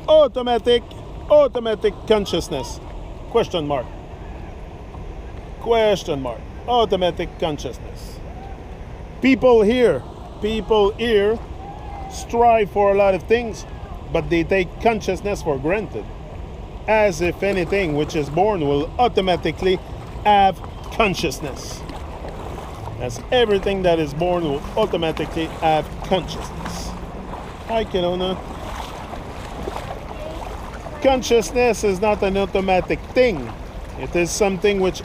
automatic consciousness? Question mark. Question mark. Automatic consciousness. People here strive for a lot of things, but they take consciousness for granted, as if anything which is born will automatically have consciousness. As everything that is born will automatically have consciousness. Hi, Kelowna. Consciousness is not an automatic thing. It is something which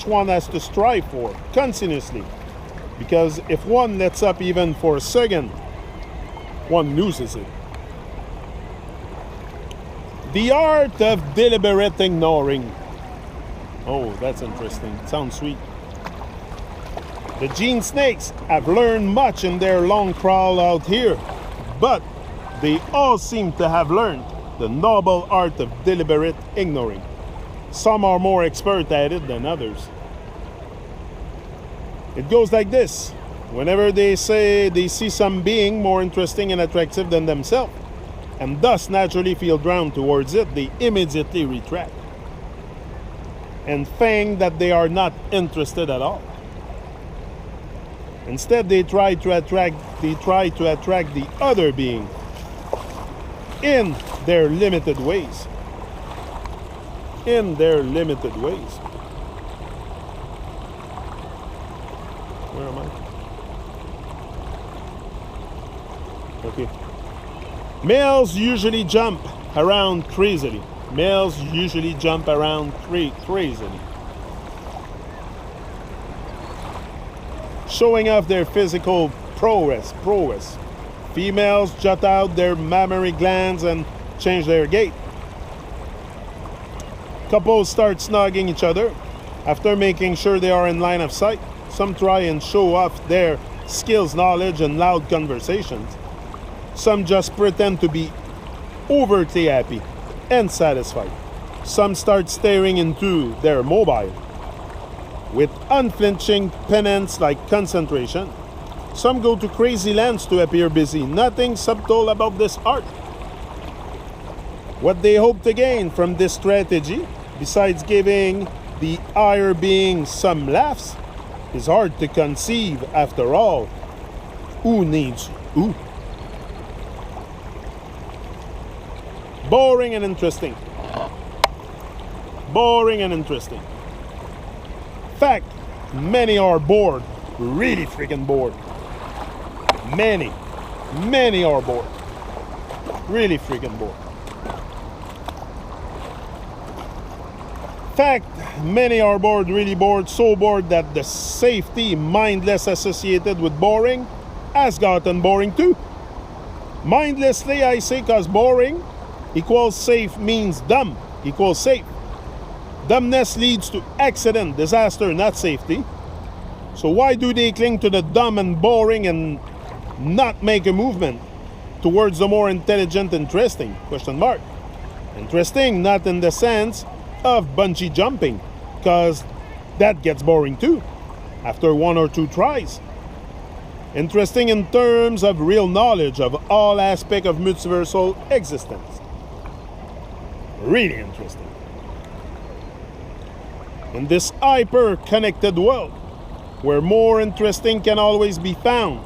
one has to strive for continuously. Because if one lets up even for a second, one loses it. The art of deliberate ignoring. Oh, that's interesting. Sounds sweet. The gene snakes have learned much in their long crawl out here, but they all seem to have learned the noble art of deliberate ignoring. Some are more expert at it than others. It goes like this. Whenever they say they see some being more interesting and attractive than themselves, and thus naturally feel drawn towards it, they immediately retract and feign that they are not interested at all. Instead, they try to attract the other being in their limited ways. In their limited ways. Where am I? Okay. Males usually jump around crazily. Males usually jump around crazily. Showing off their physical prowess. Females jut out their mammary glands and change their gait. Couples start snogging each other after making sure they are in line of sight. Some try and show off their skills, knowledge, and loud conversations. Some just pretend to be overtly happy and satisfied. Some start staring into their mobile with unflinching penance like concentration. Some go to crazy lengths to appear busy. Nothing subtle about this art. What they hope to gain from this strategy, besides giving the higher being some laughs, is hard to conceive after all. Who needs who? Boring and interesting. Boring and interesting. Fact, many are bored. Really freaking bored. Many are bored. Really freaking bored. Fact, many are bored, really bored, so bored that the safety mindless associated with boring has gotten boring too. Mindlessly, I say, cause boring equals safe means dumb equals safe. Dumbness leads to accident, disaster, not safety. So why do they cling to the dumb and boring and not make a movement towards the more intelligent, interesting? Question mark. Interesting, not in the sense of bungee jumping, because that gets boring too after one or two tries. Interesting in terms of real knowledge of all aspects of multiversal existence. Really interesting. In this hyper-connected world, where more interesting can always be found,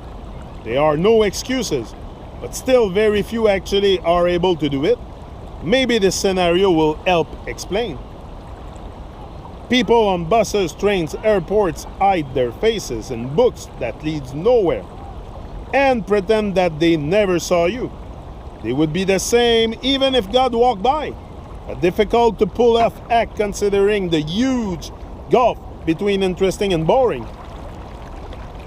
there are no excuses, but still very few actually are able to do it. Maybe this scenario will help explain. People on buses, trains, airports hide their faces in books that leads nowhere and pretend that they never saw you. They would be the same even if God walked by. A difficult to pull off act considering the huge gulf between interesting and boring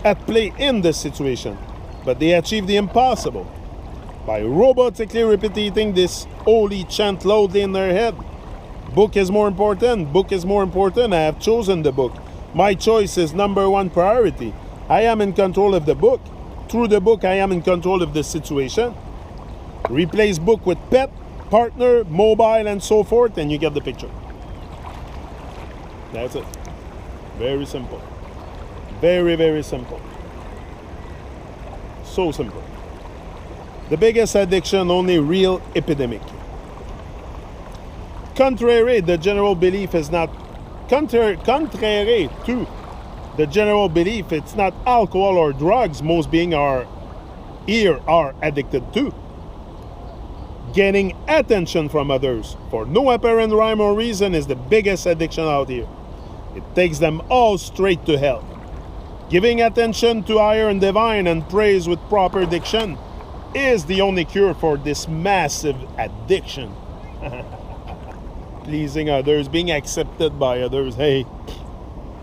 at play in this situation. But they achieve the impossible by robotically repeating this holy chant loudly in their head. Book is more important. Book is more important. I have chosen the book. My choice is number one priority. I am in control of the book. Through the book, I am in control of the situation. Replace book with pet, partner, mobile, and so forth, and you get the picture. That's it. Very simple. Very, very simple. So simple. The biggest addiction, only real epidemic. Contrary to the general belief, it's not alcohol or drugs most beings are addicted to. Getting attention from others for no apparent rhyme or reason is the biggest addiction out here. It takes them all straight to hell. Giving attention to higher and divine and praise with proper diction is the only cure for this massive addiction. Pleasing others, being accepted by others. Hey,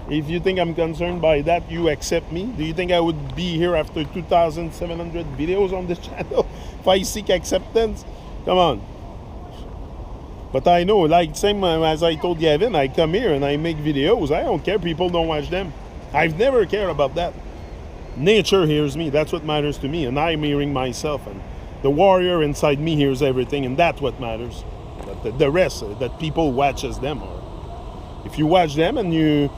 if you think I'm concerned by that, you accept me. Do you think I would be here after 2,700 videos on this channel if I seek acceptance? Come on. But I know, like same as I told Gavin, I come here and I make videos. I don't care people don't watch them. I've never cared about that. Nature hears me. That's what matters to me. And I'm hearing myself. And the warrior inside me hears everything. And that's what matters. But the rest, that people watches them. Or if you watch them and you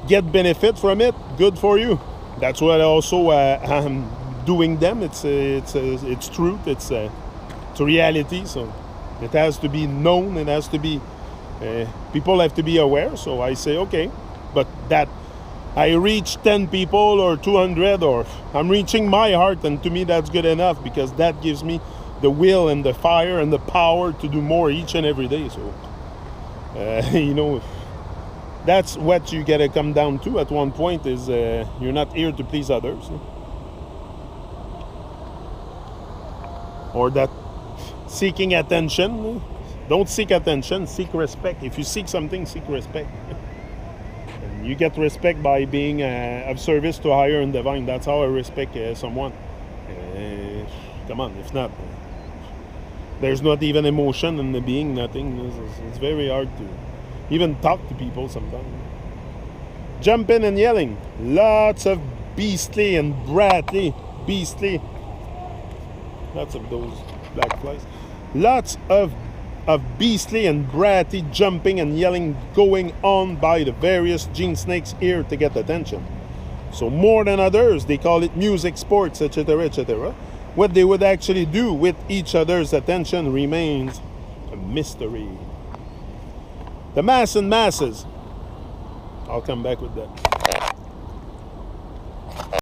get benefit from it, good for you. That's what also I'm doing them. It's truth. It's reality. So it has to be known. It has to be, people have to be aware. So I say, okay, but that I reach 10 people or 200, or I'm reaching my heart, and to me that's good enough, because that gives me the will and the fire and the power to do more each and every day. So, you know, that's what you gotta come down to at one point, is you're not here to please others. Or that seeking attention. Don't seek attention, seek respect. If you seek something, seek respect. And you get respect by being of service to higher and divine. That's how I respect someone. Come on, if not, there's not even emotion in the being, nothing. It's very hard to even talk to people sometimes. Jumping and yelling. Lots of beastly and bratty, lots of those black flies. Lots of beastly and bratty jumping and yelling going on by the various gene snakes here to get attention. So more than others, they call it music, sports, etc., etc. What they would actually do with each other's attention remains a mystery. The mass and masses. I'll come back with that.